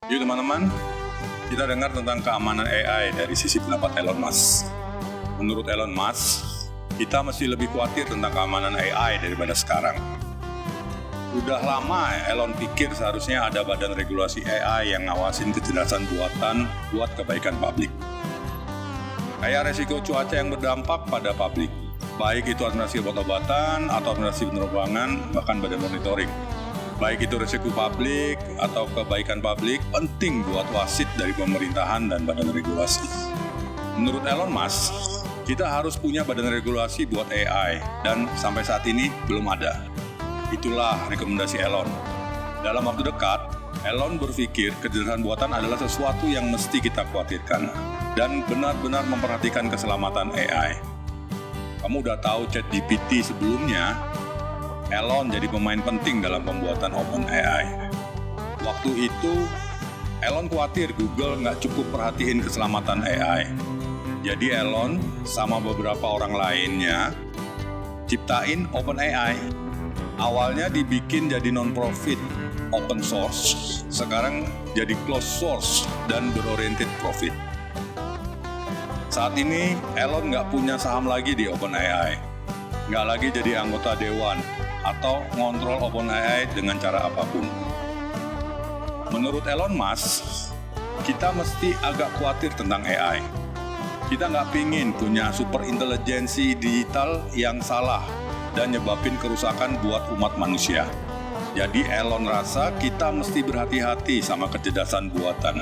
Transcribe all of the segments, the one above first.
Yuk teman-teman, kita dengar tentang keamanan AI dari sisi pendapat Elon Musk. Menurut Elon Musk, kita mesti lebih khawatir tentang keamanan AI daripada sekarang. Udah lama Elon pikir seharusnya ada badan regulasi AI yang ngawasin kecerdasan buatan buat kebaikan publik. Kayak resiko cuaca yang berdampak pada publik, baik itu administrasi obat-obatan atau administrasi penerbangan, bahkan badan monitoring. Baik itu resiko publik atau kebaikan publik, penting buat wasit dari pemerintahan dan badan regulasi. Menurut Elon Musk, kita harus punya badan regulasi buat AI, dan sampai saat ini belum ada. Itulah rekomendasi Elon. Dalam waktu dekat, Elon berpikir kecerdasan buatan adalah sesuatu yang mesti kita khawatirkan dan benar-benar memperhatikan keselamatan AI. Kamu udah tahu ChatGPT sebelumnya, Elon jadi pemain penting dalam pembuatan OpenAI. Waktu itu, Elon khawatir Google nggak cukup perhatiin keselamatan AI. Jadi Elon sama beberapa orang lainnya ciptain OpenAI. Awalnya dibikin jadi non-profit, open source, sekarang jadi closed source dan beroriented profit. Saat ini, Elon nggak punya saham lagi di OpenAI, nggak lagi jadi anggota dewan, atau ngontrol OpenAI dengan cara apapun. Menurut Elon Musk, kita mesti agak khawatir tentang AI. Kita nggak pingin punya super intelijensi digital yang salah dan nyebabin kerusakan buat umat manusia. Jadi Elon rasa kita mesti berhati-hati sama kecerdasan buatan.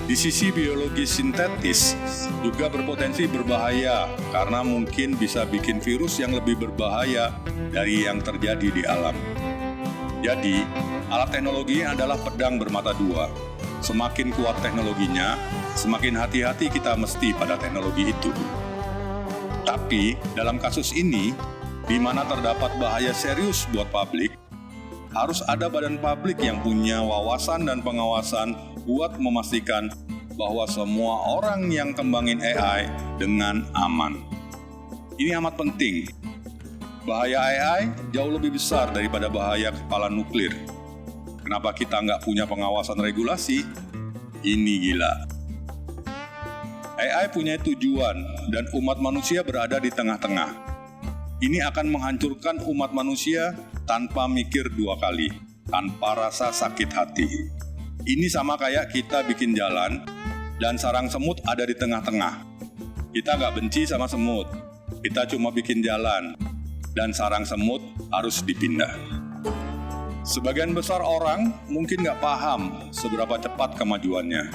Di sisi biologi sintetis juga berpotensi berbahaya karena mungkin bisa bikin virus yang lebih berbahaya dari yang terjadi di alam. Jadi, alat teknologi adalah pedang bermata dua. Semakin kuat teknologinya, semakin hati-hati kita mesti pada teknologi itu. Tapi, dalam kasus ini, di mana terdapat bahaya serius buat publik, harus ada badan publik yang punya wawasan dan pengawasan buat memastikan bahwa semua orang yang kembangin AI dengan aman. Ini amat penting. Bahaya AI jauh lebih besar daripada bahaya kepala nuklir. Kenapa kita nggak punya pengawasan regulasi? Ini gila. AI punya tujuan dan umat manusia berada di tengah-tengah. Ini akan menghancurkan umat manusia tanpa mikir dua kali, tanpa rasa sakit hati. Ini sama kayak kita bikin jalan dan sarang semut ada di tengah-tengah. Kita nggak benci sama semut, kita cuma bikin jalan dan sarang semut harus dipindah. Sebagian besar orang mungkin nggak paham seberapa cepat kemajuannya.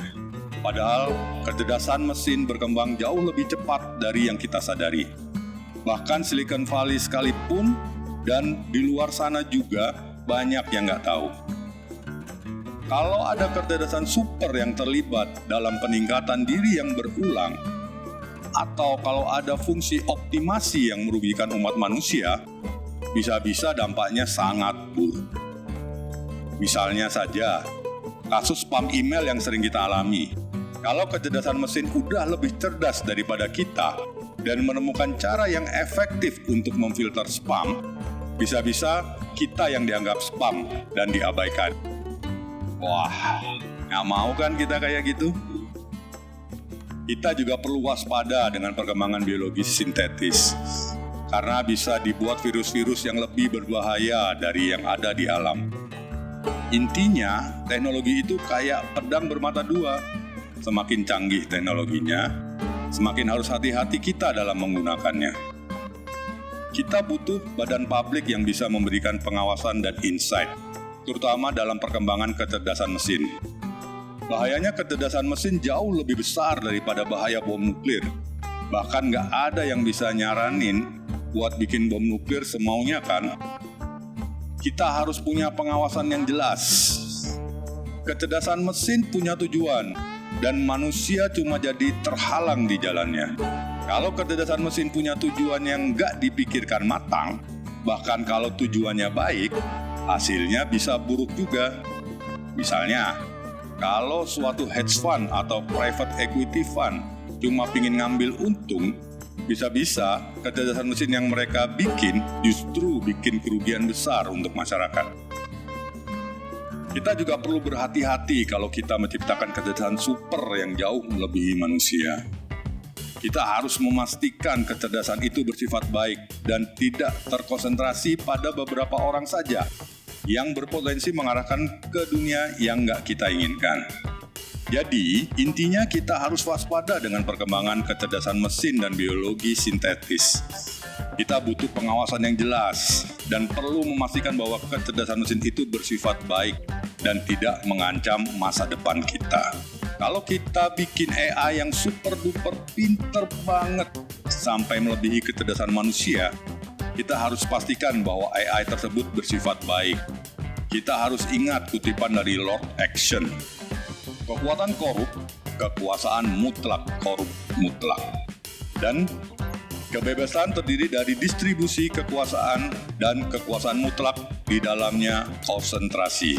Padahal kecerdasan mesin berkembang jauh lebih cepat dari yang kita sadari. Bahkan Silicon Valley sekalipun dan di luar sana juga banyak yang nggak tahu. Kalau ada kecerdasan super yang terlibat dalam peningkatan diri yang berulang, atau kalau ada fungsi optimasi yang merugikan umat manusia, bisa-bisa dampaknya sangat buruk. Misalnya saja, kasus spam email yang sering kita alami. Kalau kecerdasan mesin udah lebih cerdas daripada kita, dan menemukan cara yang efektif untuk memfilter spam, bisa-bisa kita yang dianggap spam dan diabaikan. Wah, nggak mau kan kita kayak gitu? Kita juga perlu waspada dengan perkembangan biologi sintetis, karena bisa dibuat virus-virus yang lebih berbahaya dari yang ada di alam. Intinya, teknologi itu kayak pedang bermata dua. Semakin canggih teknologinya, semakin harus hati-hati kita dalam menggunakannya. Kita butuh badan publik yang bisa memberikan pengawasan dan insight, terutama dalam perkembangan kecerdasan mesin. Bahayanya kecerdasan mesin jauh lebih besar daripada bahaya bom nuklir. Bahkan nggak ada yang bisa nyaranin buat bikin bom nuklir semaunya kan. Kita harus punya pengawasan yang jelas. Kecerdasan mesin punya tujuan, dan manusia cuma jadi terhalang di jalannya. Kalau kecerdasan mesin punya tujuan yang nggak dipikirkan matang, bahkan kalau tujuannya baik, hasilnya bisa buruk juga. Misalnya, kalau suatu hedge fund atau private equity fund cuma pingin ngambil untung, bisa-bisa kecerdasan mesin yang mereka bikin justru bikin kerugian besar untuk masyarakat. Kita juga perlu berhati-hati kalau kita menciptakan kecerdasan super yang jauh melebihi manusia. Kita harus memastikan kecerdasan itu bersifat baik dan tidak terkonsentrasi pada beberapa orang saja yang berpotensi mengarahkan ke dunia yang nggak kita inginkan. Jadi, intinya kita harus waspada dengan perkembangan kecerdasan mesin dan biologi sintetis. Kita butuh pengawasan yang jelas dan perlu memastikan bahwa kecerdasan mesin itu bersifat baik dan tidak mengancam masa depan kita. Kalau kita bikin AI yang super duper pinter banget sampai melebihi kecerdasan manusia, kita harus pastikan bahwa AI tersebut bersifat baik. Kita harus ingat kutipan dari Lord Action. Kekuatan korup, kekuasaan mutlak korup mutlak. Dan kebebasan terdiri dari distribusi kekuasaan dan kekuasaan mutlak di dalamnya konsentrasi.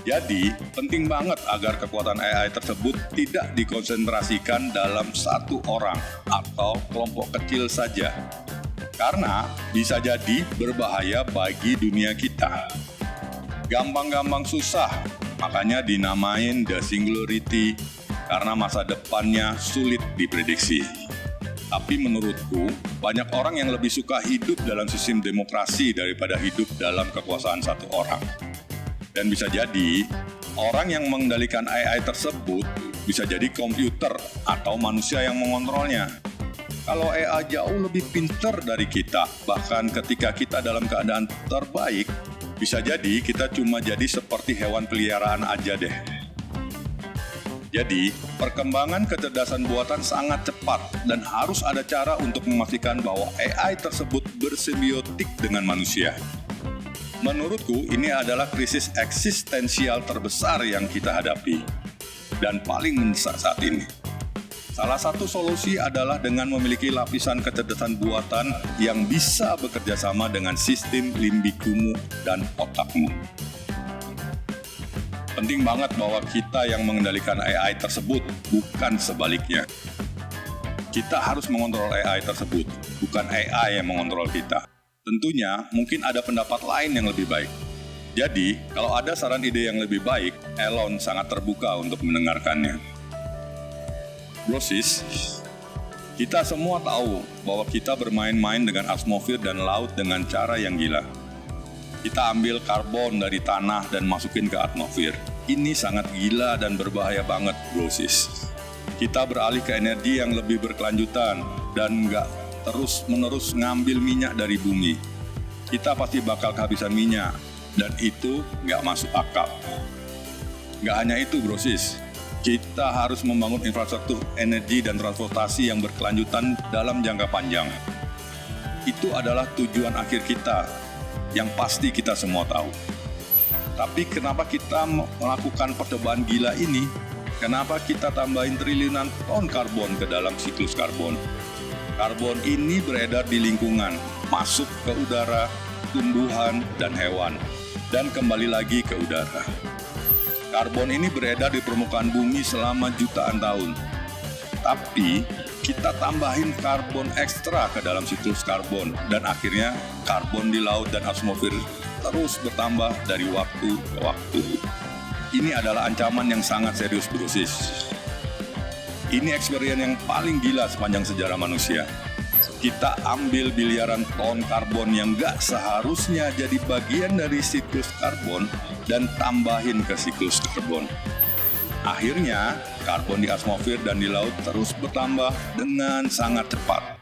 Jadi, penting banget agar kekuatan AI tersebut tidak dikonsentrasikan dalam satu orang atau kelompok kecil saja. Karena bisa jadi berbahaya bagi dunia kita. Gampang-gampang susah, makanya dinamain the singularity karena masa depannya sulit diprediksi. Tapi menurutku, banyak orang yang lebih suka hidup dalam sistem demokrasi daripada hidup dalam kekuasaan satu orang. Dan bisa jadi, orang yang mengendalikan AI tersebut bisa jadi komputer atau manusia yang mengontrolnya. Kalau AI jauh lebih pintar dari kita, bahkan ketika kita dalam keadaan terbaik, bisa jadi kita cuma jadi seperti hewan peliharaan aja deh. Jadi, perkembangan kecerdasan buatan sangat cepat dan harus ada cara untuk memastikan bahwa AI tersebut bersimbiotik dengan manusia. Menurutku, ini adalah krisis eksistensial terbesar yang kita hadapi dan paling mendesak saat ini. Salah satu solusi adalah dengan memiliki lapisan kecerdasan buatan yang bisa bekerja sama dengan sistem limbikumu dan otakmu. Penting banget bahwa kita yang mengendalikan AI tersebut, bukan sebaliknya. Kita harus mengontrol AI tersebut, bukan AI yang mengontrol kita. Tentunya, mungkin ada pendapat lain yang lebih baik. Jadi, kalau ada saran ide yang lebih baik, Elon sangat terbuka untuk mendengarkannya. Brosis, kita semua tahu bahwa kita bermain-main dengan atmosfer dan laut dengan cara yang gila. Kita ambil karbon dari tanah dan masukin ke atmosfer. Ini sangat gila dan berbahaya banget, brosis. Kita beralih ke energi yang lebih berkelanjutan dan nggak terus-menerus ngambil minyak dari bumi. Kita pasti bakal kehabisan minyak dan itu nggak masuk akal. Nggak hanya itu, brosis. Kita harus membangun infrastruktur energi dan transportasi yang berkelanjutan dalam jangka panjang. Itu adalah tujuan akhir kita, yang pasti kita semua tahu. Tapi kenapa kita melakukan percobaan gila ini? Kenapa kita tambahin triliunan ton karbon ke dalam siklus karbon? Karbon ini beredar di lingkungan, masuk ke udara, tumbuhan, dan hewan, dan kembali lagi ke udara. Karbon ini beredar di permukaan bumi selama jutaan tahun. Tapi, kita tambahin karbon ekstra ke dalam siklus karbon, dan akhirnya karbon di laut dan atmosfer terus bertambah dari waktu ke waktu. Ini adalah ancaman yang sangat serius, brosis. Ini eksperimen yang paling gila sepanjang sejarah manusia. Kita ambil biliaran ton karbon yang gak seharusnya jadi bagian dari siklus karbon dan tambahin ke siklus karbon. Akhirnya, karbon di atmosfer dan di laut terus bertambah dengan sangat cepat.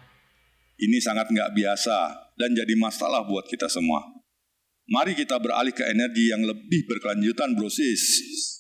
Ini sangat gak biasa dan jadi masalah buat kita semua. Mari kita beralih ke energi yang lebih berkelanjutan, brosis.